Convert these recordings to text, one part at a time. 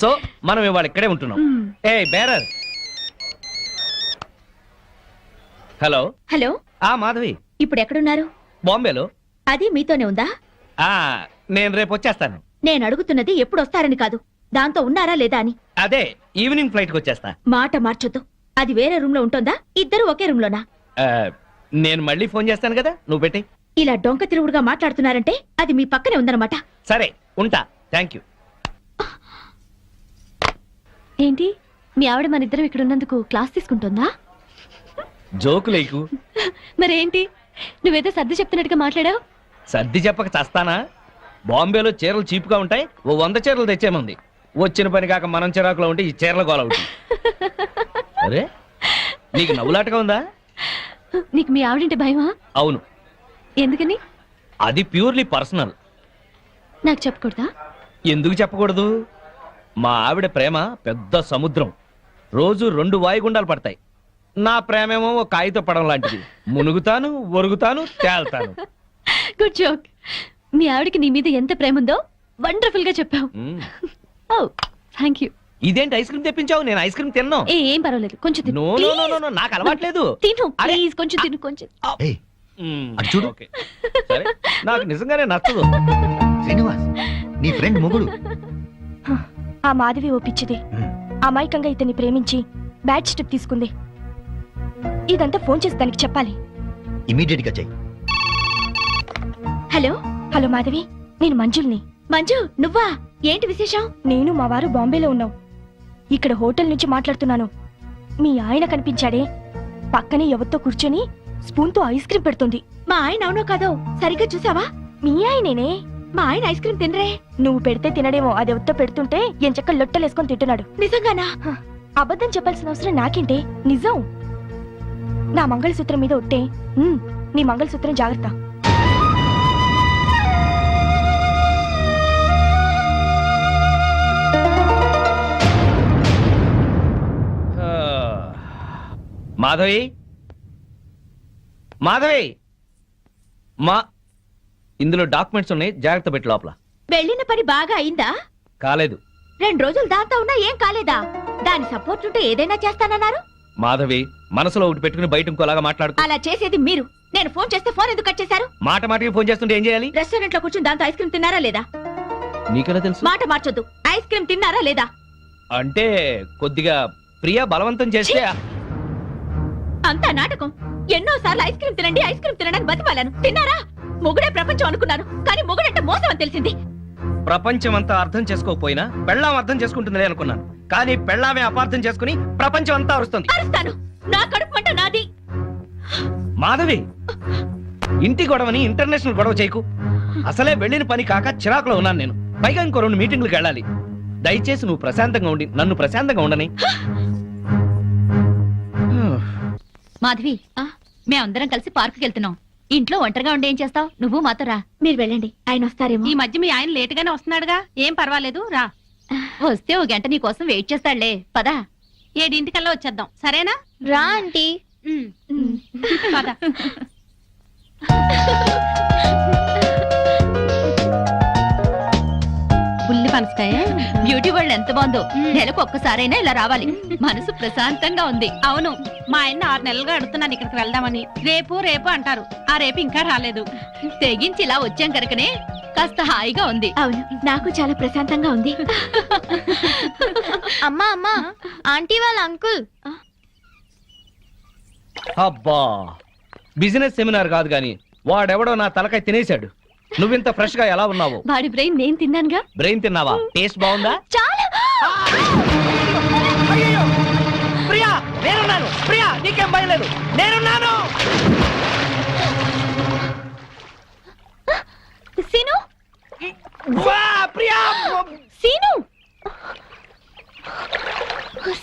So మనం ఇవాళ ఇక్కడే ఉంటున్నాం. ఏ బేరర్. Hello hello. మాధవి, ఇప్పుడు ఎక్కడున్నారు? బాంబేలో. అది మీతోనే ఉందా? నేను రేపు వచ్చేస్తాను. నేను అడుగుతున్నది ఎప్పుడు వస్తారని కాదు, దాంతో ఉన్నారా లేదా అని. అదే ఈవినింగ్ ఫ్లైట్ కి వచ్చేస్తా. మాట మార్చొద్దు. అది వేరే రూమ్ లో ఉంటుందా, ఇద్దరు ఒకే రూమ్ లోనా? నేను మళ్ళీ ఫోన్ చేస్తాను కదా, నువ్వు పెట్టి. ఇలా డొంక తిరుగుడుగా మాట్లాడుతున్నారంటే అది మీ పక్కనే ఉందన్నమాట. సరే ఉంటా. Thank you. ఏంటి, మీ ఆవిడ మన ఇద్దరం ఇక్కడ ఉన్నందుకు క్లాస్ తీసుకుంటుందా? జోకులేకు. మరేంటి, నువ్వేదో సర్ది చెప్తున్నట్టుగా మాట్లాడావు. సర్ది చెప్పక చస్తానా? బాంబేలో చీరలు చీపుగా ఉంటాయి, 100 చీరలు తెచ్చేమంది. వచ్చిన పని కాక మనం చిరాకులో ఉంటే ఈ చీరల గోల అవుతుంది. అరే, నీకు నవ్వులాటగా ఉందా? నీకు మీ ఆవిడంటే భయమా? అవును. ఎందుకని? అది ప్యూర్లీ పర్సనల్. నాకు చెప్పకూడదా? ఎందుకు చెప్పకూడదు? మా ఆవిడ ప్రేమ పెద్ద సముద్రం. రోజు 2 వాయుగుండాలు పడతాయి. నా ప్రేమేమో ఒక కాగిత పడం లాంటిది. మునుగుతాను, ఒరుగుతాను, తేల్తాను. Good joke. మీ ఆవిడకి నీ మీద ఎంత ప్రేమ ఉందో వండర్ఫుల్ గా చెప్పావు. ఓ థ్యాంక్ యూ. ఇదేంటి ఐస్ క్రీమ్ తెప్పించావు? నేను ఐస్ క్రీమ్ తిన్నాను. ఏం పర్వాలేదు, కొంచెం తిను. నో నో నో నో, నాకు అలవాట్లేదు. తిను ప్లీజ్, కొంచెం తిను. కొంచెం చూడు. ఓకే. సరే, నాకు నిజంగానే నచ్చదు. శ్రీనివాస్, నీ ఫ్రెండ్ మొగుడు. ఆ మాధవి ఓ పిచ్చిది. అమాయకంగా ఇతన్ని ప్రేమించి బ్యాడ్ స్టెప్ తీసుకుంది. ఇదంతా ఫోన్ చేసి దానికి చెప్పాలి. ఇమీడియట్ గా చెయ్యి. హలో. హలో మాధవి, నేను మంజుల్ని. మంజు, నువ్వా? ఏంటి విశేషం? నేను మా వారు బాంబేలో ఉన్నాం. ఇక్కడ హోటల్ నుంచి మాట్లాడుతున్నాను. మీ ఆయన కనిపించాడే, పక్కనే ఎవరితో కూర్చొని స్పూన్ తో ఐస్ క్రీమ్ పెడుతుంది. మా ఆయన అవునో కాదో సరిగ్గా చూసావా? మీ ఆయనేనే. మా ఆయన ఐస్ క్రీమ్ తినరే. నువ్వు పెడితే తినడేమో, అది ఎవరితో పెడుతుంటే ఎంచక్క లొట్టలేసుకొని తింటున్నాడు. నిజంగానా? అబద్ధం చెప్పాల్సిన అవసరం నాకేంటే, నిజం. నా మంగళసూత్రం మీద ఒట్టే. నీ మంగళసూత్రం జాగ్రత్త. మాధవి, మాధవి, ఇందులో డాక్యుమెంట్స్ ఉన్నాయి, జాగ్రత్త పెట్టి లోపల. వెళ్ళిన పని బాగా అయిందా? కాలేదు. 2 రోజులు దాంతో ఉన్నా ఏం కాలేదా? దాని సపోర్ట్ ఉంటే ఏదైనా చేస్తానన్నారు. మాధవి, మనసులో ఒకటి పెట్టుకుని బయట ఇంకోలాగా మాట్లాడు. అలా చేసేది మీరు. నేను ఫోన్ చేస్తే ఫోన్ ఎందుకు కట్ చేశారు? మాట మాటకి ఫోన్ చేస్తుంటే ఏం చేయాలి? రెస్టారెంట్ లో కూర్చుని దాంతో ఐస్ క్రీమ్ తిన్నారా లేదా? నీకెలా తెలుసు? మాట మార్చొద్దు. ఐస్ క్రీమ్ తిన్నారా లేదా? అంటే కొద్దిగా ప్రియా బలవంతం చేస్తే. అంతా నాటకం. ఎన్నోసార్లు ఐస్ క్రీమ్ తినండి, ఐస్ క్రీమ్ తినడానికి బతిమాలను. తిన్నారా? మొగుడే ప్రపంచం అనుకున్నాను, కానీ మొగుడంటే మోసం అని తెలిసింది. ప్రపంచం అంతా అర్థం చేసుకోకపోయినా పెళ్ళాం అర్థం చేసుకుంటుందిలే అనుకున్నాను, కానీ పెళ్ళామే అపార్థం చేసుకుని ప్రపంచం అంతా అరుస్తుంది. అరుస్తాను. నా కడుపు మంట నాది. మాధవి, ఇంటి గొడవని ఇంటర్నేషనల్ గొడవ చేయకు. అసలే వెళ్ళిన పని కాక చిరాకులో ఉన్నాను నేను. పైగా ఇంకో 2 మీటింగ్లకు వెళ్ళాలి. దయచేసి నువ్వు ప్రశాంతంగా ఉండి నన్ను ప్రశాంతంగా ఉండని. మాధవి, మేమందరం కలిసి పార్కుకి వెళ్తున్నాం. ఇంట్లో ఒంటరిగా ఉండి ఏం చేస్తావు? నువ్వు మాతో రా. మీరు వెళ్ళండి, ఆయన వస్తారేమో. ఈ మధ్య మీ ఆయన లేట్ గానే వస్తున్నాడుగా, ఏం పర్వాలేదు, రా. వస్తే 1 గంట నీ కోసం వెయిట్ చేస్తాడులే. పదా. 7:00కల్లా వచ్చేద్దాం, సరేనా? రా ఆంటీ. పద. బుల్లి పనసకాయ. బ్యూటీ వరల్డ్ ఎంత బాగుందో. నెలకు ఒక్కసారైనా ఇలా రావాలి. మనసు ప్రశాంతంగా ఉంది. అవును, మా ఆయన 6 నెలలుగా అడుగుతున్నాను ఇక్కడికి వెళ్దామని. రేపు రేపు అంటారు, ఆ రేపు ఇంకా రాలేదు. తెగించి ఇలా వచ్చాం కనుకనే కాస్త హాయిగా ఉంది. అవును, నాకు చాలా ప్రశాంతంగా ఉంది. అమ్మా అమ్మా, ఆంటీ వాళ్ళ అంకుల్. అబ్బా, బిజినెస్ సెమినార్ కాదు గాని వాడెవడో నా తలకాయ తినేశాడు. నువ్వింత ఫ్రెష్ గా ఎలా ఉన్నావు? వాడి బ్రెయిన్ నేను తిన్నానుగా. బ్రెయిన్ తిన్నావా? టేస్ట్ బాగుందా? చాలా. ప్రియా, నేనున్నాను. ప్రియా, నీకేం భయం లేదు, నేనున్నాను. సీను, ప్రియా, సీను,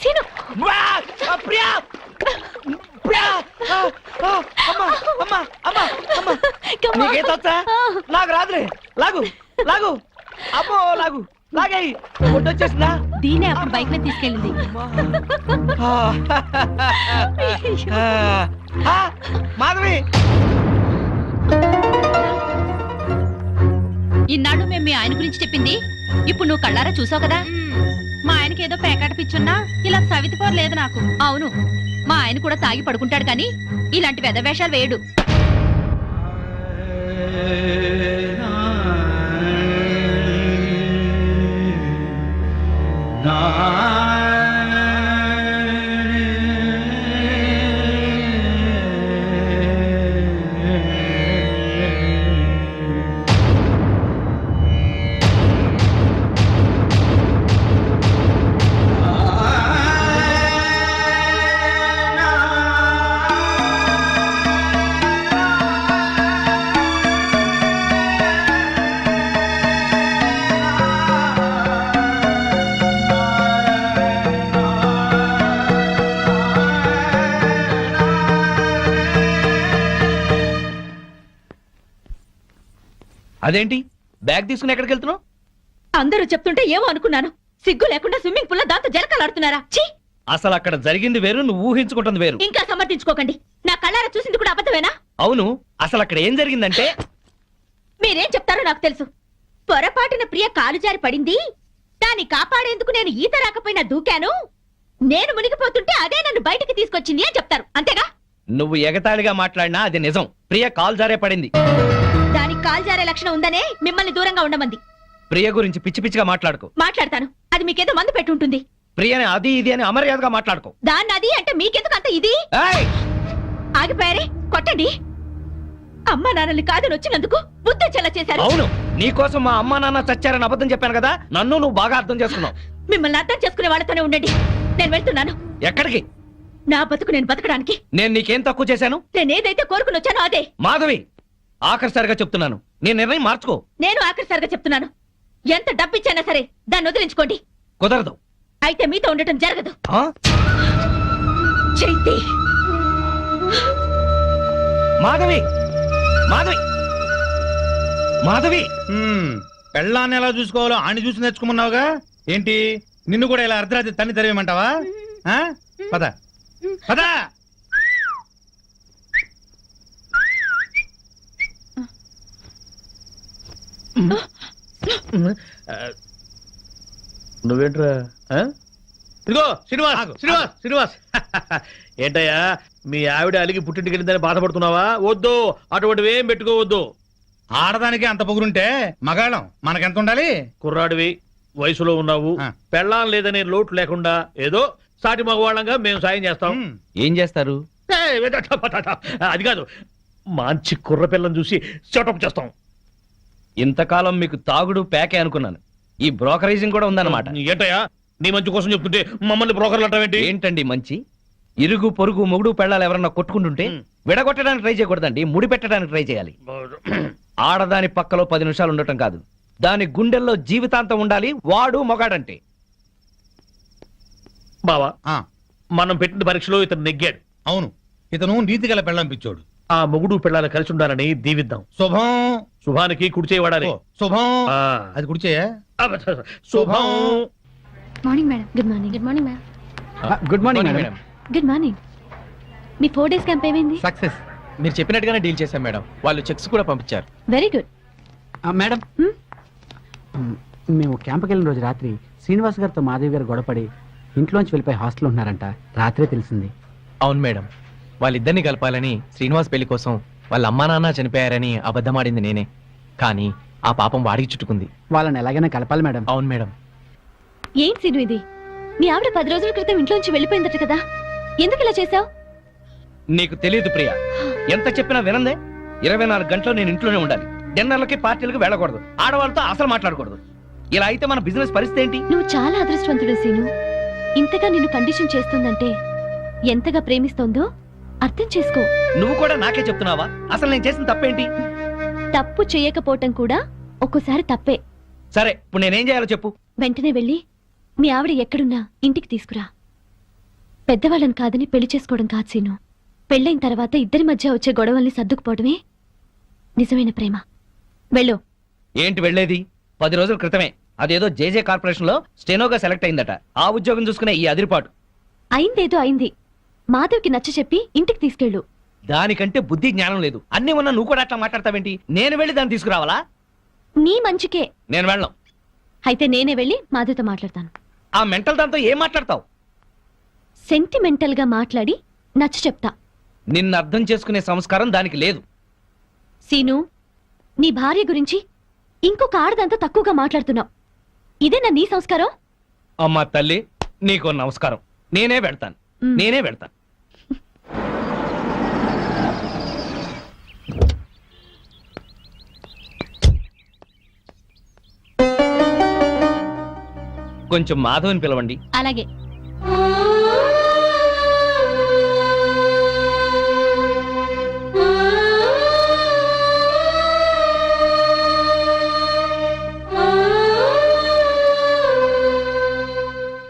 సీను, ప్రియా, ప్రియా, నీకేతొచ్చా? నాకు రాదులే. లాగు లాగు, అమ్మో లాగు, లాగాయి. వచ్చేసిందా? దీనే అప్పుడు బైక్ మీద తీసుకెళ్ళింది. మాధవి, ఇన్నాళ్ళు మేము మీ ఆయన గురించి చెప్పింది ఇప్పుడు నువ్వు కళ్ళారా చూసావు కదా. మా ఆయనకి ఏదో పేకాట పిచ్చున్నా ఇలా సవితిపోరు లేదు నాకు. అవును, మా ఆయన కూడా తాగి పడుకుంటాడు కానీ ఇలాంటి వెధవేషాలు వేయడు. అదేంటి బ్యాగ్ తీసుకుని ఎక్కడికి వెళ్తున్నావు? అందరూ చెప్తుంటే ఏమో అనుకున్నాను. సిగ్గు లేకుండా స్విమ్మింగ్ పూల్ లో దాంతో జలకాలాడుతున్నారా? ఛీ! అసలు అక్కడ జరిగింది వేరు, నువ్వు ఊహించుకుంటుంది వేరు. ఇంకా సమర్థించుకోకండి. నా కళ్ళారా చూసింది కూడా అబద్ధమేనా? అవును, అసలు అక్కడ ఏం జరిగిందంటే మీరేం చెప్తారో నాకు తెలుసు. పొరపాటున ప్రియ కాలు జారి పడింది. దాన్ని కాపాడేందుకు నేను ఈత రాకపోయినా దూకాను. నేను మునిగిపోతుంటే అదే నన్ను బయటికి తీసుకొచ్చింది అని చెప్తారు, అంతేగా? నువ్వు ఎగతాళిగా మాట్లాడినా అది నిజం. ప్రియ కాల్ జారే పడింది. దానికి కాలు జారే లక్షణం ఉందనే మిమ్మల్ని దూరంగా ఉండమంది. ప్రియ గురించి పిచ్చి పిచ్చిగా మాట్లాడుకో. మాట్లాడతాను. అది మీకేదో మందు పెట్టి ఉంటుంది. ప్రియని అది ఇది అని అమర్యాదగా మాట్లాడుకో. దాన్ని అది అంటే మీకెందుకు అంత ఇది? ఏయ్! ఆగిపోయారే, కొట్టండి. అమ్మా నాన్నల్ని కాదని వచ్చినందుకు బుద్ధి చెల్ల చేశారు. అవును, నీకోసం మా అమ్మా నాన్న చచ్చారని అబద్ధం చెప్పాను కదా, నన్ను నువ్వు బాగా అర్థం చేసుకున్నావు. మిమ్మల్ని అర్థం చేసుకునే వాళ్ళతోనే ఉండండి. నేను వెళ్తున్నాను. ఎక్కడికి? నా బతుకు నేను బతకడానికి. నేను నీకేం తక్కువ చేశాను? నేనేదైతే కోరుకుని వచ్చానో అదే. మాధవి, ఆఖరిసారిగా చెప్తున్నాను, నీ నిర్ణయం మార్చుకో. నేను ఆఖరిసారిగా చెప్తున్నాను, ఎంత డబ్బిచ్చైనా సరే దాన్ని వదిలించుకోండి. కుదరదు. అయితే మీతో ఉండటం జరగదు. ఆ? చైతి, మాధవి, మాధవి, మాధవి! పెళ్ళాన్ని ఎలా చూసుకోవాలో ఆని చూసి నేర్చుకోమన్నావుగా. ఏంటి నిన్ను కూడా ఇలా అర్ధరాత్రి తన్ని తరివేమంటావా? ఆ? పద పద. నువ్వేంట్రా? ఇదిగో శ్రీనివాస్, ఆగు, శ్రీనివాస్, ఆగు. శ్రీనివాస్. ఏంటయ్యా, మీ ఆవిడ అలిగి పుట్టింటికి వెళ్ళిందని బాధపడుతున్నావా? వద్దు, అటువంటివి ఏం పెట్టుకోవద్దు. ఆడదానికి అంత పొగురుంటే మగాళ్ళం మనకెంత ఉండాలి? కుర్రాడివి, వయసులో ఉన్నావు, ఆ. పెళ్ళాం లేదనే లోటు లేకుండా ఏదో సాటి మగవాళ్ళంగా మేము సాయం చేస్తాం. ఏం చేస్తారు? ఏయ్, అది కాదు, మంచి కుర్ర పిల్లని చూసి సెటప్ చేస్తాం. ఇంతకాలం మీకు తాగుడు ప్యాకే అనుకున్నాను. ఈ బ్రోకరేజింగ్ కూడా ఉందన్నమాట. ఏంటయ్యా, నీ మంచి కోసం చెప్తుంటే మమ్మల్ని బ్రోకర్లు అంటావేంటి? ఏంటండి మంచి? ఇరుగు పొరుగు మొగుడు పెళ్ళాలు ఎవరన్నా కొట్టుకుంటుంటే విడగొట్టడానికి ట్రై చేయకూడదండి, ముడి పెట్టడానికి ట్రై చేయాలి. ఆడదాని పక్కలో 10 నిమిషాలు ఉండటం కాదు, దాని గుండెల్లో జీవితాంతం ఉండాలి. వాడు మొగాడంటే. బావా, ఆ, మనం పెట్టిన పరీక్షలో ఇతను నెగ్గాడు. అవును, ఇతను నీతి గల పెళ్ళం పిచ్చోడు. ఆ మొగుడు పిల్లలు కలిసి ఉండాలని దీవిద్దాం. శుభం. శుభానికి కుడి చేయబడాలి. ఓ, శుభం. ఆ. అది కుడిచే. శుభం. Morning madam. Good morning. Good morning madam. Good morning madam. Good morning. మీ 4 డేస్ క్యాంప్ ఏమైంది? సక్సెస్. మీరు చెప్పినట్టుగానే డీల్ చేశాం మేడం. వాళ్ళు చెక్స్ కూడా పంపించారు. Very good. మేడం, మేము క్యాంప్కి వెళ్ళిన రోజు రాత్రి శ్రీనివాస్ గారితో మాధవి గారు గొడవపడి ఇంట్లోంచి వెళ్ళిపోయి హాస్టల్ ఉన్నారంట. రాత్రే తెలిసింది. అవును మేడం, వాళ్ళిద్దరిని కలపాలని శ్రీనివాస్ పెళ్లి కోసం వాళ్ళ అమ్మా నాన్న చనిపోయారని అబద్ధమాడింది నేనే. కానీ ఆ పాపం వాడికి చుట్టుకుంది. వాళ్ళని ఎలాగైనా కలపాలి మేడం. అవును మేడం. ఏం సీను ఇది? మీ ఆవిడ 10 రోజుల క్రితం ఇంట్లోంచి వెళ్ళిపోయిందట కదా, ఎందుకు ఇలా చేసావు? నీకు తెలియదు ప్రియా, ఎంత చెప్పినా వినందే. 24 గంటలు నేను ఇంట్లోనే ఉండాలి. డిన్నర్లకి పార్టీలకు వెళ్ళకూడదు, ఆడవాళ్ళతో అసలు మాట్లాడకూడదు. ఇలా అయితే మన బిజినెస్ పరిస్థితి ఏంటి? నువ్వు చాలా అదృష్టవంతుడు సీను. ఇంతగా నిన్ను కండిషన్ చేస్తుందంటే ఎంతగా ప్రేమిస్తోందో అర్థం చేసుకో. నువ్వు కూడా నాకే చెప్తున్నావా? అసలు నేను చేసిన తప్పేంటి? తప్పు చేయకపోవటం కూడా ఒక్కోసారి తప్పే. సరే, ఇప్పుడు నేనేం చేయాలో చెప్పు. వెంటనే వెళ్ళి మీ ఆవిడ ఎక్కడున్నా ఇంటికి తీసుకురా. పెద్దవాళ్ళని కాదని పెళ్లి చేసుకోవడం కాదు సీను. పెళ్ళైన తర్వాత ఇద్దరి మధ్య వచ్చే గొడవల్ని సర్దుకుపోవడమే నిజమైన ప్రేమ. వెళ్ళు. ఏంటి వెళ్ళేది? 10 రోజుల క్రితమే అదేదో జేజే కార్పొరేషన్ లో స్టెనోగా సెలెక్ట్ అయిందట. ఆ ఉద్యోగం చూసుకునే ఈ అదిరిపాటు. అయిందేదో అయింది. మాధవ్కి నచ్చ చెప్పి ఇంటికి తీసుకెళ్ళు. దానికంటే బుద్ధి జ్ఞానం లేదు. అన్ని ఉన్నా నువ్వు కూడా అట్లా మాట్లాడతావేంటి? నేను వెళ్ళి దాన్ని తీసుకురావాలా? నీ మంచికే. నేను వెళ్ళను. అయితే నేనే వెళ్ళి మాధవితో మాట్లాడతాను. ఆ మెంటల్ దాంతో ఏం మాట్లాడతావు? సెంటిమెంటల్ గా మాట్లాడి నచ్చ చెప్తా. నిన్ను అర్థం చేసుకునే సంస్కారం దానికి లేదు. సీను, నీ భార్య గురించి ఇంకొక ఆడదంతా తక్కువగా మాట్లాడుతున్నావు. ఇదేనా నీ సంస్కారం? అమ్మా తల్లి, నీకు నమస్కారం. నేనే పెడతాను. మ్. నేనే పెడతాను. కొంచెం మాధవని పిలవండి. అలాగే.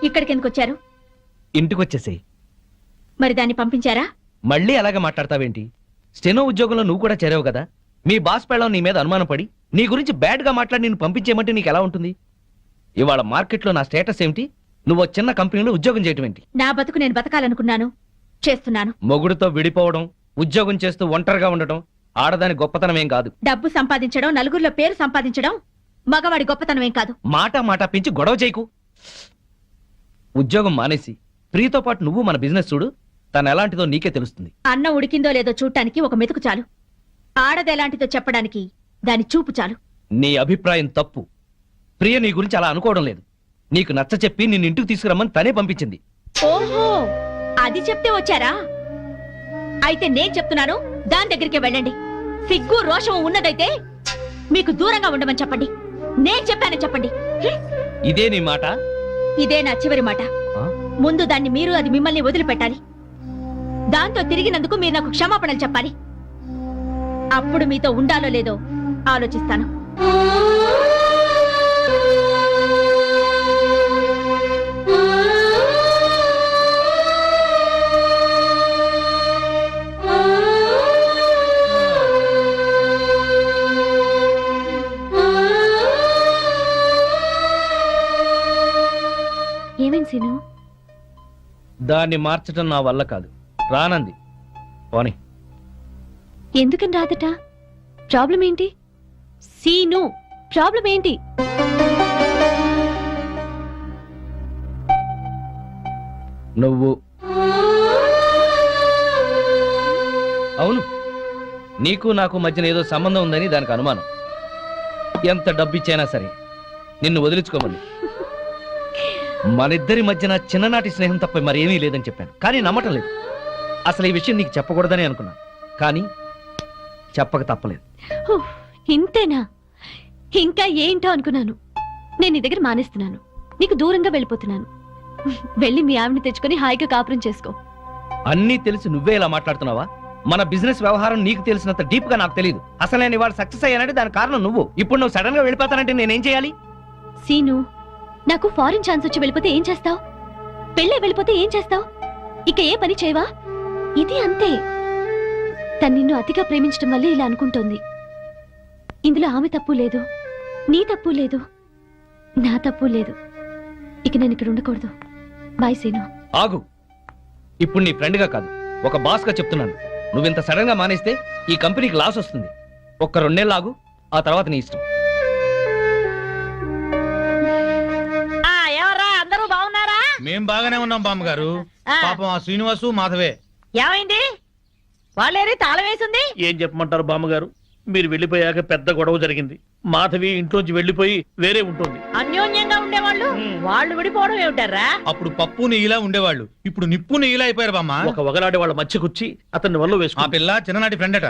ఇక్కడికి ఎందుకు వచ్చారు? ఇంటికొచ్చేసేయ్. మరి దాన్ని పంపించారా? మళ్ళీ అలాగే మాట్లాడతావేంటి? స్టెనో ఉద్యోగంలో నువ్వు కూడా చేరావు కదా. మీ బాస్ పెళ్ళం నీ మీద అనుమానం పడి నీ గురించి బ్యాడ్ గా మాట్లాడి నిన్ను పంపించేయమంటే నీకు ఎలా ఉంటుంది? ఇవాళ మార్కెట్లో నా స్టేటస్ ఏమిటి? నువ్వు చిన్న కంపెనీలో ఉద్యోగం చేయటం ఏంటి? నా బతుకు నేను బతకాలనుకున్నాను, చేస్తున్నాను. మొగుడుతో విడిపోవడం, ఉద్యోగం చేస్తూ ఒంటరిగా ఉండటం ఆడదాని గొప్పతనం ఏం కాదు. డబ్బు సంపాదించడం, నలుగురిలో పేరు సంపాదించడం మగవాడి గొప్పతనమేం కాదు. మాట పెంచి గొడవ చేయకు. ఉద్యోగం మానేసి ప్రియతో పాటు నువ్వు మన బిజినెస్ చూడు. తను ఎలాంటిదో నీకే తెలుస్తుంది. అన్నం ఉడికిందో లేదో చూడటానికి ఒక మెతుకు చాలు. ఆడదెలాంటిదో చెప్పడానికి దాని చూపు చాలు. నీ అభిప్రాయం తప్పు. ప్రియ నీ గురించి అలా అనుకోవడం లేదు. నీకు నచ్చ చెప్పి నిన్ను ఇంటికి తీసుకురమ్మని తనే పంపించింది. ఓహో, అది చెప్తే వచ్చారా? అయితే నేను చెప్తున్నాను, దాని దగ్గరికి వెళ్ళండి. సిగ్గు రోషం ఉన్నదైతే మీకు దూరంగా ఉండమని చెప్పండి. నేను చెప్పానని చెప్పండి. ఇదే నీ మాట? ఇదే నా చివరి మాట. ఆ? ముందు దాన్ని మీరు, అది మిమ్మల్ని వదిలిపెట్టాలి. దాంతో తిరిగినందుకు మీరు నాకు క్షమాపణలు చెప్పాలి. అప్పుడు మీతో ఉండాలో లేదో ఆలోచిస్తాను. ఏమైంది సీను? దాన్ని మార్చడం నా వల్ల కాదు. రానంది. పోనీ. ఎందుకని రాదట? ప్రాబ్లం ఏంటి? సీను, ప్రాబ్లం ఏంటి? నువ్వు. అవును, నీకు నాకు మధ్యన ఏదో సంబంధం ఉందని దానికి అనుమానం. ఎంత డబ్బిచ్చైనా సరే నిన్ను వదిలించుకోమని. మనిద్దరి మధ్యన చిన్ననాటి స్నేహం తప్ప మరేమీ లేదని చెప్పాను, కానీ నమ్మటం లేదు. అసలు ఈ విషయం నీకు చెప్పకూడదని అనుకున్నాను, కానీ చెప్పక తప్పలేదు. హూ, ఇంతేనా? ఇంకా ఏంటో అనుకున్నాను. నేను నీ దగ్గర మానేస్తున్నాను, నీకు దూరంగా వెళ్ళిపోతున్నాను. వెళ్ళి మీ ఆవిడని తెచ్చుకొని హాయిగా కాపురం చేసుకో. అన్నీ తెలిసి నువ్వే ఇలా మాట్లాడుతున్నావా? మన బిజినెస్ వ్యవహారం నీకు తెలిసినంత డీప్ గా నాకు తెలియదు. అసలు నేను ఇవాళ సక్సెస్ అయ్యానంటే దాని కారణం నువ్వు. ఇప్పుడు నువ్వు సడన్ గా వెళ్ళిపోతానంటే నేనేం చేయాలి? సీను, నాకు ఫారిన్ ఛాన్స్ వచ్చి వెళ్ళిపోతే ఏం చేస్తావు? పెళ్ళే వెళ్ళిపోతే ఏం చేస్తావు? ఇక ఏ పని చేయవా? ఇది అంతే. తను నిన్ను అతిగా ప్రేమించడం వల్లే ఇలా అనుకుంటోంది. ఇందులో ఆమె తప్పు లేదు, నీ తప్పు లేదు, నా తప్పు లేదు. ఇక నేను ఇక్కడ ఉండకూడదు. బాయ్ సీను. ఆగు. ఇప్పుడు నీ ఫ్రెండ్ గా కాదు, ఒక బాస్ గా చెప్తున్నాను. నువ్వింత సడన్ గా మానేస్తే ఈ కంపెనీకి లాస్ వస్తుంది. ఒక్క 2 నెలలు ఆగు, ఆ తర్వాత నీ ఇష్టం. ఎవరా అందరూ బాగున్నారా? మేం బాగానే ఉన్నాం బామ్మగారు. పాపం ఆ శ్రీనివాసు మాధవే. ఏమైంది? వాళ్ళేరి తాళం వేసింది. ఏం చెప్పమంటారు బామ్మగారు? మీరు వెళ్ళిపోయాక పెద్ద గొడవ జరిగింది. మాధవి ఇంట్లోంచి వెళ్ళిపోయి వేరే ఉంటుంది. అన్యోన్యంగా ఉండేవాళ్ళు వాళ్ళు విడిపోవడం ఏమిటారా? అప్పుడు పప్పు నెయ్యిలా ఉండేవాళ్ళు, ఇప్పుడు నిప్పు నెయ్యిలా అయిపోయారు బామ్మ. ఒక వగలాడే వాళ్ళ మధ్యకొచ్చి అతన్ని వల్ల ఆ వేసుకు పిల్ల చిన్ననాటి ఫ్రెండ్ అట.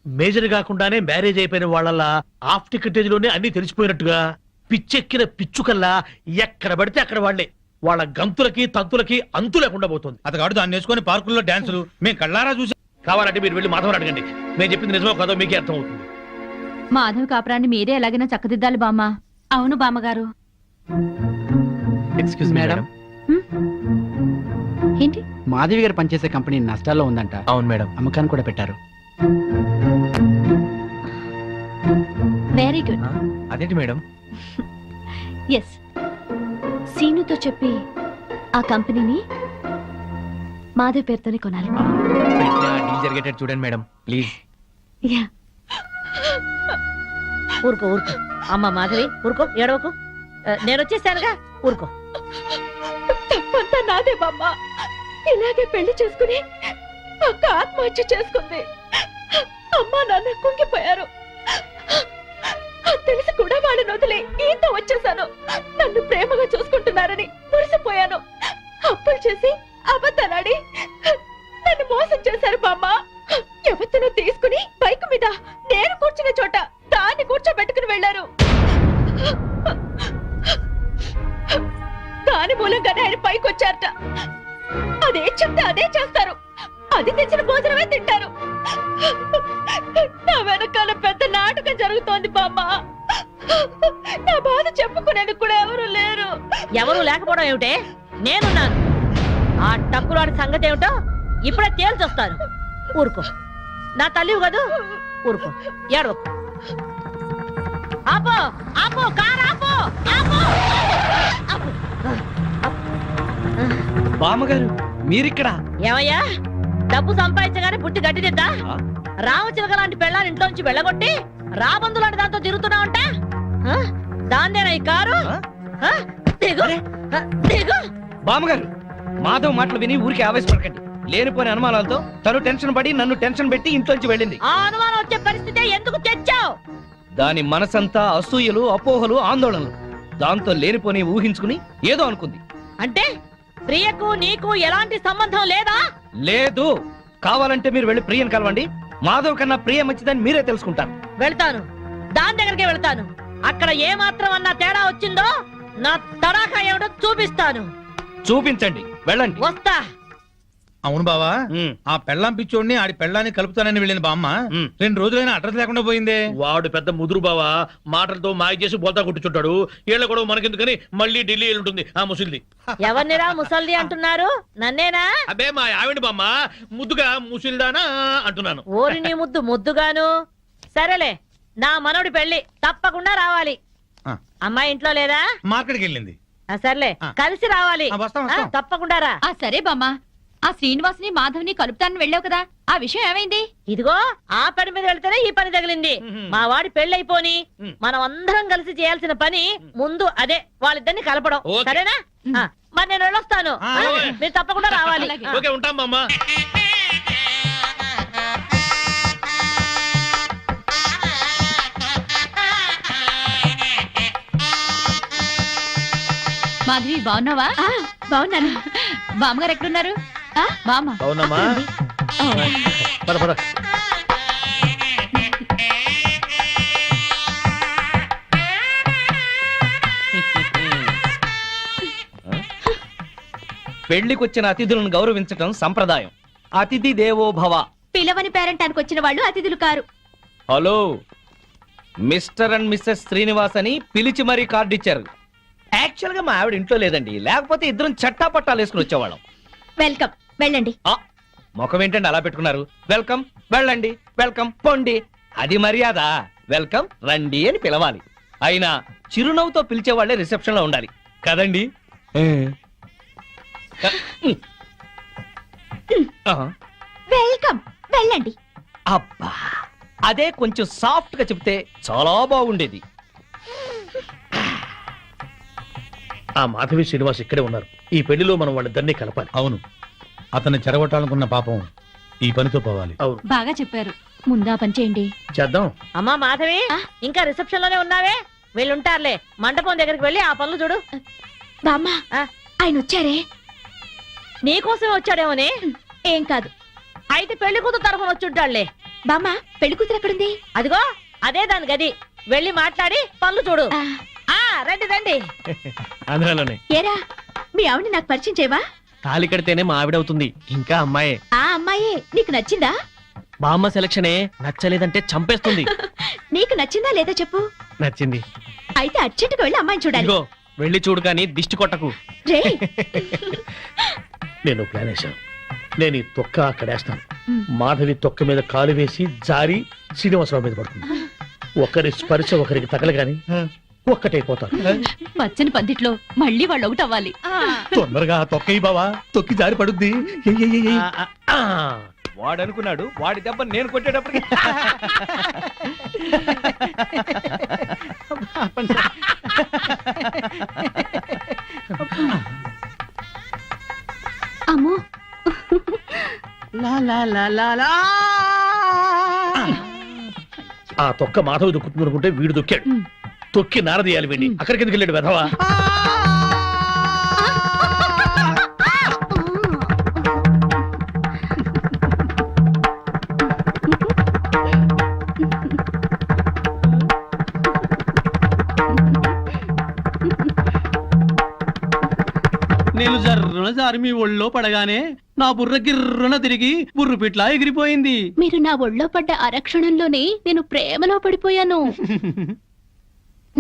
మేజర్ కాకుండానే మ్యారేజ్ అయిపోయిన వాళ్ళ హాఫ్ టికెటేజ్ లోనే అన్ని తెలిసిపోయినట్టుగా పిచ్చెక్కిన పిచ్చుకల్లా ఎక్కడ పడితే అక్కడ వాళ్లే. వాళ్ళ గంతులకి తంతులకి అంతు లేకుండా పోతుంది. అతగాడు దాన్ని వేసుకొని పార్కుల్లో డాన్సులు మేము కళ్ళారా చూసి. కావాలంటే మీరు వెళ్ళి మాధవని అడగండి. నేను చెప్పింది నిజమో కాదో మీకే అర్థం అవుతుంది. మాధవ్ కాపురాన్ని మీరే ఎలాగైనా చక్కదిద్దాలి బామ్మ. అవును బామ్మగారు. Excuse madam. ఏంటి? మాధవి గారు పనిచేసే కంపెనీ నష్టాల్లో ఉందంట. అవును మేడం. అమ్మకాన్ని కూడా పెట్టారు. Very good. అదేంటి మేడం? ఎస్, సీనుతో చెప్పి ఆ కంపెనీని మాధవ్ పేరుతోనే కొనాలి. డీల్ జరిగేటట్టు చూడండి మేడం, ప్లీజ్. యా. ఊరుకో ఊరుకో. అమ్మ మాధవి ఊరుకో, ఏడవకు. నేను వచ్చేసానుగా ఊరుకో. తప్పంతా నాదే బామ్మ. ఇలాగే పెళ్లి చేసుకుని అక్క ఆత్మహత్య చేసుకుంది. అమ్మా నాన్న కుంగిపోయారు. అది తెలిసి కూడా వాళ్ళని వదిలి ఈత వచ్చేసాను. నన్ను ప్రేమగా చూసుకుంటున్నారని మురిసిపోయాను. అప్పులు చేసి అబద్ధాలాడి నన్ను మోసం చేశారు బామ్మ. ఎవరినో తీసుకుని బైక్ మీద నేను కూర్చున్న చోట దాన్ని కూర్చోబెట్టుకుని వెళ్లారు. దాని మూలంగానే ఆయన పైకి వచ్చారట. అదే చెప్తే అదే చేస్తారు. అది తెచ్చిన భోజనమే తింటారు. నా వెనకాల పెద్ద నాటకం జరుగుతోంది బామ్మ. నా బాధ చెప్పుకునేందుకు కూడా ఎవరు లేరు. ఎవరు లేకపోవడం ఏమిటే? నేనున్నాను. ఆ టక్కులాడి సంగతి ఏమిటో ఇప్పుడే తేల్చొస్తాను. ఊరుకో, నా తల్లివి కదూ. ఊరుకో, ఏడవకు. ఆపో ఆపో, కారు ఆపో, ఆపో, ఆపో. బామ్మగారు మీరిక్కడ? ఏమయ్యా, డబ్బు సంపాదించగానే పుట్టి గట్టిదిద్దా? ఆ? రామచిలక లాంటి పెళ్ళాన్ని ఇంట్లోంచి వెళ్ళగొట్టి రాబందు లాంటి దాంతో తిరుగుతున్నావంట. దాన్నేనా ఈ కారు? ఆ? దిగు, దిగు. బామ్మగారు మాధవ్ మాటలు విని ఊరికి ఆవేశపడకండి. లేనిపోని అనుమానాలతో తను టెన్షన్ పడి నన్ను టెన్షన్ పెట్టి ఇంట్లోంచి వెళ్ళింది. ఆ అనుమానం వచ్చే పరిస్థితి ఎందుకు తెచ్చావు? దాని మనసంతా అసూయలు, అపోహలు, ఆందోళనలు. దాంతో లేనిపోని ఊహించుకుని ఏదో అనుకుంది. అంటే ప్రియకు నీకు ఎలాంటి సంబంధం లేదా? లేదు. కావాలంటే మీరు వెళ్ళి ప్రియని కలవండి. మాధవ్ కన్నా ప్రియ మంచిదని మీరే తెలుసుకుంటారు. వెళ్తాను, దాని దగ్గరికి వెళ్తాను. అక్కడ ఏ మాత్రం అన్నా తేడా వచ్చిందో నా తడాఖా ఏమిటో చూపిస్తాను. చూపించండి, వెళ్ళండి. వస్తా. అవును బావా, ఉమ్, ఆ పెళ్ళాం పిచ్చోడిని ఆడి పెళ్ళాన్ని కలుపుతానని వెళ్ళిన బామ్మ ఉమ్. 2 రోజులైనా అడ్రస్ లేకుండా పోయిందే. వాడు పెద్ద ముదురు బావా, మాటలతో మాయ చేసి బోల్తా కొట్టుచుంటాడు. ఏళ్ళ కూడా మనకెందుకని మళ్ళీ ఢిల్లీ ఉంటుంది ఆ ముసిల్ది. ఎవరినిరా ముసల్ది అంటున్నారు? నన్నేనా? అబ్బే మా ఆవిడ బామ్మ, ముద్దుగా ముసిల్దానా అంటున్నాను. ఓరి నీ ముద్దు ముద్దుగాను. సరేలే, నా మనవడి పెళ్లి తప్పకుండా రావాలి. ఆ. అమ్మాయి ఇంట్లో లేదా? మార్కెట్కి వెళ్ళింది. సర్లే, ఆ. కలిసి రావాలి. వస్తాం, ఆ, వస్తాం. తప్పకుండా రా. సరే బామ్మ, ఆ శ్రీనివాసుని మాధవ్ని కలుపుతానని వెళ్ళావు కదా, ఆ విషయం ఏమైంది? ఇదిగో ఆ పని మీద వెళ్తేనే ఈ పని తగిలింది. మా వాడి పెళ్ళైపోని మనం అందరం కలిసి చేయాల్సిన పని ముందు అదే, వాళ్ళిద్దరిని కలపడం. ఓకే. సరేనా? ఆ, మరి నేను వెళ్ళొస్తాను. ఆ, ఆ, ఓకే. మీరు తప్పకుండా రావాలి. అలాగే. ఆ. ఓకే, ఉంటాం బామ్మ. మాధవి బాగున్నావా? బాగున్నాను. బామ్మగారు ఎక్కడున్నారు? బామ్మ అవునమ్మా, పద పద. పెళ్లికొచ్చిన అతిథులను గౌరవించటం సంప్రదాయం. అతిథి దేవో భవ. పిలవని పేరంటానికి వచ్చిన వాళ్ళు అతిథులు కారు. Hello, mister and missus Srinivas అని పిలిచి మరీ కార్డు ఇచ్చారు. యాక్చువల్ గా మా ఆవిడ ఇంట్లో లేదండి, లేకపోతే ఇద్దరం చట్టా పట్టాలు వేసుకుని వచ్చేవాళ్ళం. వెల్కమ్, వెళ్ళండి. ఆ, ముఖం ఏంటండి అలా పెట్టుకున్నారు? వెల్కమ్, వెళ్ళండి, వెల్కమ్, పొండి. అది మర్యాద. వెల్కమ్, రండి అని పిలవాలి. అయినా చిరునవ్వుతో పిలిచే వాళ్ళే రిసెప్షన్ లో ఉండాలి కదండి. వెల్కమ్, వెళ్ళండి. అబ్బా, అదే కొంచెం సాఫ్ట్ గా చెప్తే చాలా బాగుండేది. ఆ మాధవి శ్రీనివాస్ ఇక్కడే ఉన్నారు. ఈ పెళ్లిలో మనం వాళ్ళిద్దరినీ కలపాలి. అవును, అతన్ని చెరగొట్టాలనుకున్న పాపం ఈ పనితో పోవాలి. అవును, బాగా చెప్పారు. ముందా పని చేయండి. చేద్దాం. అమ్మా మాధవి, ఇంకా రిసెప్షన్ లోనే ఉన్నావే? వీళ్ళుంటారులే. మండపం దగ్గరికి వెళ్ళి ఆ పనులు చూడు. బామ్మ, ఆ. ఆయన వచ్చారే? నీకోసం వచ్చాడేమోని. ఏం కాదు. అయితే పెళ్లి కూతురు తరఫున వచ్చుంటాడులే. బామ్మ, పెళ్లి కూతురు ఎక్కడుంది? అదిగో అదే దాని గది. వెళ్ళి మాట్లాడి పనులు చూడు. ఆ, ఆ రండి రండి. ఆంధ్రాలోనే. ఏరా, మీ ఆవిడ నాకు పరిచయం చేయవా? తాళి కడితేనే మా ఆవిడవుతుంది, ఇంకా అమ్మాయే. ఆ అమ్మాయి నీకు నచ్చిందా? బామ్మ సెలక్షనే నచ్చలేదంటే చంపేస్తుంది. నీకు నచ్చిందా లేదా చెప్పు. నచ్చింది. అయితే అర్జెంటుగా వెళ్ళి అమ్మాయిని చూడాలి. ఇదిగో వెళ్ళి చూడు కానీ దిష్టి కొట్టకు. రే, నేను ప్లాన్ వేశాను. నేను ఈ తొక్క అక్కడేస్తాను. మాధవి తొక్క మీద కాలు వేసి జారి శ్రీనివాసరావు మీద పడుతుంది. ఒకరి స్పర్శ ఒకరికి తగలగాని ఒక్కటైపోతారు. పచ్చని పందిట్లో మళ్ళీ వాళ్ళు ఒకటి అవ్వాలి. తొందరగా తొక్కయి బావా, తొక్కి జారి పడుద్ది. వాడు అనుకున్నాడు, వాడి దెబ్బ నేను కొట్టేటప్పటికి అమ్మో ఆ తొక్క మాధవ్ దొక్కుతుంది అనుకుంటే వీడు దొక్కాడు. తొక్కి నారదీయాలి వీడిని. అక్కడికి ఎందుకు వెళ్ళాడు వెధవా? నేను జర్రున జారి మీ ఒళ్ళో పడగానే నా బుర్ర గిర్రున తిరిగి బుర్రు పిట్లా ఎగిరిపోయింది. మీరు నా ఒళ్ళో పడ్డ అరక్షణంలోనే నేను ప్రేమలో పడిపోయాను.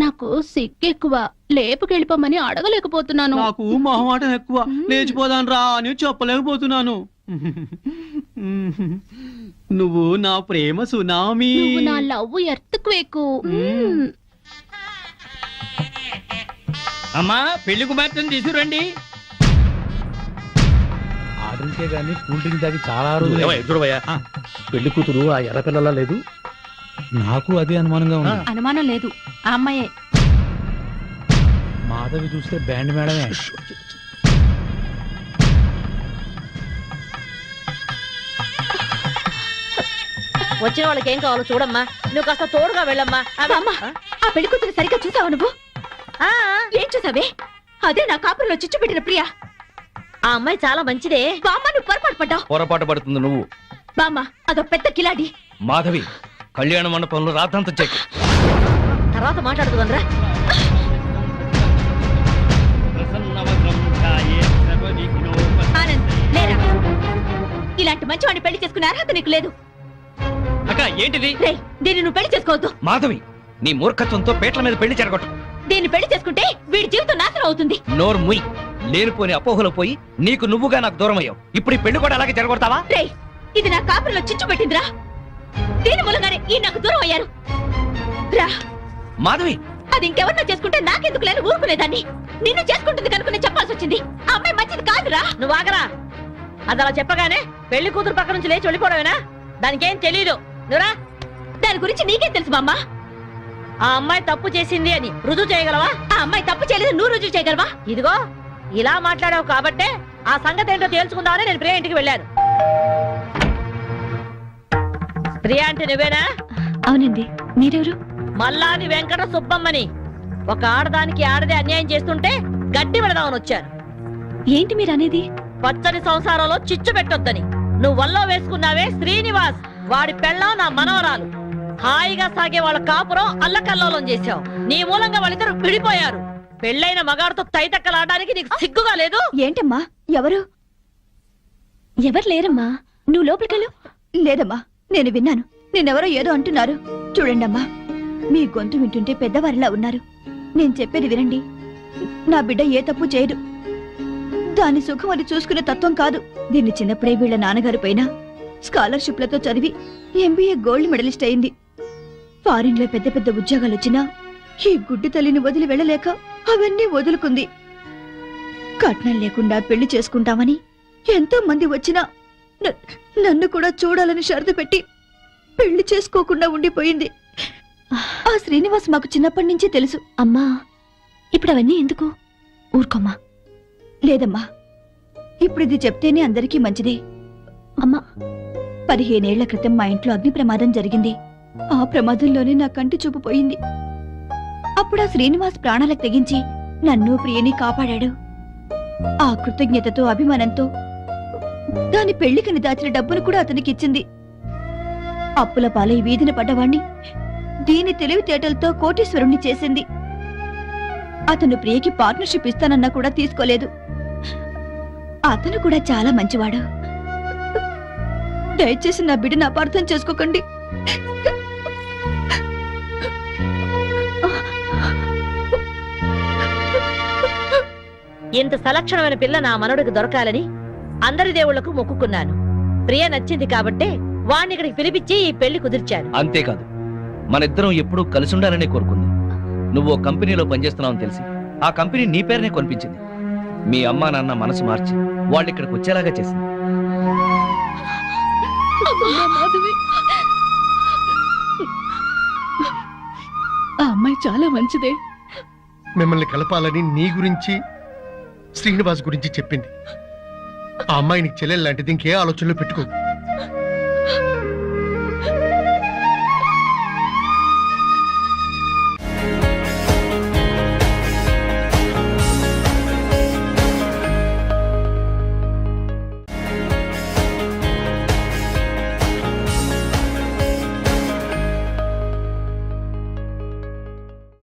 నాకు సిగ్గెక్కువ, లేపుకెళ్ళిపోమని అడగలేకపోతున్నాను. నాకు మొహమాటం ఎక్కువ, లేచిపోదాను రా అని చెప్పలేకపోతున్నాను. నువ్వు నా ప్రేమ సునామీ. నువ్వు నా లవ్ ఎర్త్క్వేక్. అమ్మా పెళ్లి కుమార్తెను తీసుకురండి. ఆర్డర్కే గానీ కూల్ డ్రింక్ తాగి చాలా రోజులు. ఏమయ్య, చూడవయ్యా, పెళ్లి కూతురు ఆ ఎర్ర పిల్లలా లేదు? నాకు అదే అనుమానంగా ఉంది. అనుమానం లేదు, ఆ అమ్మాయే. మాధవి చూస్తే బ్యాండ్ మేడమే. వచ్చిన వాళ్ళకి ఏం కావాలో చూడమ్మా, నువ్వు కాస్త తోడుగా వెళ్ళమ్మా. అమ్మా, ఆ పెళ్లి కూతురు సరిగ్గా చూసావా నువ్వు? ఏం చూసావే? అదే నా కాపురంలో చిచ్చు పెట్టిన ప్రియ. ఆ అమ్మాయి చాలా మంచిదే. బామ్మ, నువ్వు పొరపాటు పడ్డావు. పొరపాటు పడుతుంది నువ్వు. బామ్మ, అదో పెద్ద కిలాడి. మాధవి, కళ్యాణ మండపంలో రాతంత చెక్. తర్వాత మాట్లాడుతుందిరా. ఆనంద్, లేరా. ఇలాంటి మంచివాడిని పెళ్లి చేసుకునే అర్హత నీకు లేదు. అక్క ఏంటిది? రేయ్, దీన్ని నువ్వు పెళ్లి చేసుకోవద్దు. మాధవి, నీ మూర్ఖత్వంతో పేట్ల మీద పెళ్లి చెరగొట్టు. దీన్ని పెళ్లి చేసుకుంటే వీడి జీవితం నాశనం అవుతుంది. నోరు ముయ్. లేనిపోని అపోహలో పోయి నీకు నువ్వుగా నాకు దూరం అయ్యావు. ఇప్పుడు ఈ పెళ్లి కూడా అలాగే చెరగొడతావా? రేయ్, ఇది నా కాపురంలో చిచ్చు పెట్టిందిరా. దీని మూలంగానే ఈ నాకు దూరం అయ్యారు. రా మాధవి, అది ఇంకెవరినో చేసుకుంటే నాకెందుకు లేని ఊరుకునేదాన్ని. నిన్ను చేసుకుంటుంది కనుక నేను చెప్పాల్సి వచ్చింది. ఆ అమ్మాయి మంచిది కాదురా. నువ్వు ఆగరా. అది అలా చెప్పగానే పెళ్లి కూతురు పక్క నుంచి లేచి వెళ్ళిపోవడమేనా? దానికేం తెలీదు. నువ్వురా. దాని గురించి నీకేం తెలుసు బామ్మ? ఆ అమ్మాయి తప్పు చేసింది అని రుజువు చేయగలవా? ఆ అమ్మాయి తప్పు చేయలేదు, నువ్వు రుజువు చేయగలవా? ఇదిగో ఇలా మాట్లాడావు కాబట్టే ఆ సంగతి ఏంటో తేల్చుకుందామని నేను ప్రియ ఇంటికి వెళ్ళాను. ప్రియ అంటే నువ్వేనా? అవునండి. మీరెవరు? మల్లాది వెంకట సుబ్బమ్మని. ఒక ఆడదానికి ఆడదే అన్యాయం చేస్తుంటే గడ్డి పెడదామని వచ్చాను. ఏంటి మీరు అనేది? పచ్చని సంసారంలో చిచ్చు పెట్టొద్దని. నువ్వు వల్లో వేసుకున్నావే శ్రీనివాస్, వాడి పెళ్ళం నా మనవరాలు. హాయిగా సాగే వాళ్ళ కాపురం అల్లకల్లోలం చేశావు. నీ మూలంగా వాళ్ళిద్దరు విడిపోయారు. పెళ్ళైన మగాడితో తైతక్కలాడడానికి నీకు సిగ్గుగా లేదు? ఏంటమ్మా? ఎవరు? ఎవరు లేరమ్మా, నువ్వు లోపలికెళ్ళు. లేదమ్మా, నేను విన్నాను. నేనెవరో ఏదో అంటున్నారు. చూడండమ్మా, మీ గొంతు వింటుంటే పెద్దవారిలా ఉన్నారు. నేను చెప్పేది వినండి. నా బిడ్డ ఏ తప్పు చేయదు. దాని సుఖం అది చూసుకునే తత్వం కాదు. దీన్ని చిన్నప్పుడే వీళ్ళ నాన్నగారి పైన స్కాలర్షిప్లతో చదివి ఎంబీఏ గోల్డ్ మెడలిస్ట్ అయింది. ఫారిన్ లో పెద్ద పెద్ద ఉద్యోగాలు వచ్చినా ఈ గుడ్డి తల్లిని వదిలి వెళ్ళలేక అవన్నీ వదులుకుంది. కట్నం లేకుండా పెళ్లి చేసుకుంటామని ఎంతో మంది వచ్చినా నన్ను కూడా చూడాలని షరతు పెట్టి పెళ్లి చేసుకోకుండా ఉండిపోయింది. ఆ శ్రీనివాస్ మాకు చిన్నప్పటి నుంచే తెలుసు. అమ్మా, ఇప్పుడు అవన్నీ ఎందుకు? ఊరుకోమ్మా. లేదమ్మా, ఇప్పుడు ఇది చెప్తేనే అందరికీ మంచిది. అమ్మా, 15 ఏళ్ల క్రితం మా ఇంట్లో అగ్ని ప్రమాదం జరిగింది. ఆ ప్రమాదంలోనే నా కంటి చూపు పోయింది. అప్పుడు ఆ శ్రీనివాస్ ప్రాణాలకు తెగించి నన్ను ప్రియని కాపాడాడు. ఆ కృతజ్ఞతతో అభిమానంతో దాని పెళ్లికని దాచిన డబ్బును కూడా అతనికి ఇచ్చింది. అప్పుల పాలై వీధిన పడ్డవాణ్ణి దీని తెలివితేటలతో కోటీశ్వరుణ్ణి చేసింది. అతను ప్రియకి పార్ట్నర్షిప్ ఇస్తానన్నా కూడా తీసుకోలేదు. అతను కూడా చాలా మంచివాడు. దయచేసి నా బిడ్డను అపార్థం చేసుకోకండి. ఇంత సలక్షణమైన పిల్ల నా మనవడికి దొరకాలని అందరి దేవుళ్లకు మొక్కుకున్నాను. ప్రియ నచ్చింది కాబట్టే వాణ్ణి ఇక్కడికి పిలిపించి ఈ పెళ్లి కుదిర్చాను. అంతేకాదు, మన ఇద్దరం ఎప్పుడూ కలిసి ఉండాలనే కోరుకుంది. నువ్వు కంపెనీలో పనిచేస్తున్నావని తెలిసి ఆ కంపెనీ నీ పేరునే కొనిపించింది. మీ అమ్మా నాన్న మనసు మార్చి వాళ్ళు ఇక్కడికి వచ్చేలాగా చేసింది. ఆ అమ్మాయి చాలా మంచిదే. మిమ్మల్ని కలపాలని నీ గురించి శ్రీనివాస్ గురించి చెప్పింది. ఆ అమ్మాయి నీకు చెల్లెలు లాంటిది, ఇంకే ఆలోచనలో పెట్టుకో.